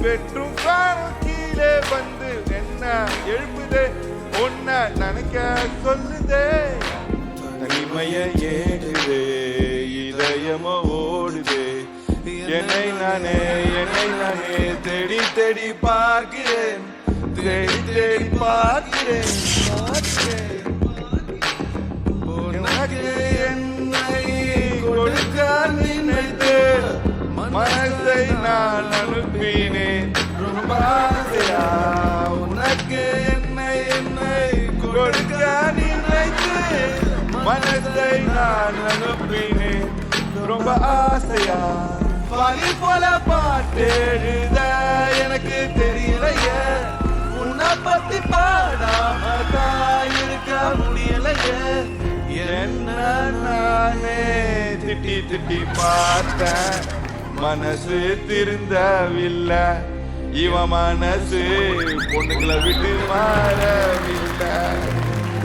பெற்றும் கீழே வந்து என்ன எழுப்புதே ஒன்ன நினைக்க சொல்லுதே தனிமைய ஏடுதே இதயமோ ஓடுதே என்னை நானே தேடி தேடி பார்க்கிறேன் தேடி தேடி பார்க்கிறேன் உனக்கு என்னை கொடுக்க நினைத்து மனசை நான் அனுப்பினேன் ரொம்ப ஆசையா உனக்கு என்னை கொடுக்க நினைத்து மனசை நான் அனுப்பினேன் ரொம்ப ஆசையா பனி போல பாட்டெழுத எனக்கு தெரியலையே உன்னை பத்தி பாடாம தான் இருக்க முடியலையே என்ன நானே திட்டி திட்டி பார்த்தேன் மனசு திருந்தவில்லை இவன் மனசு பொண்ணுங்களை விட்டு மாறவில்லை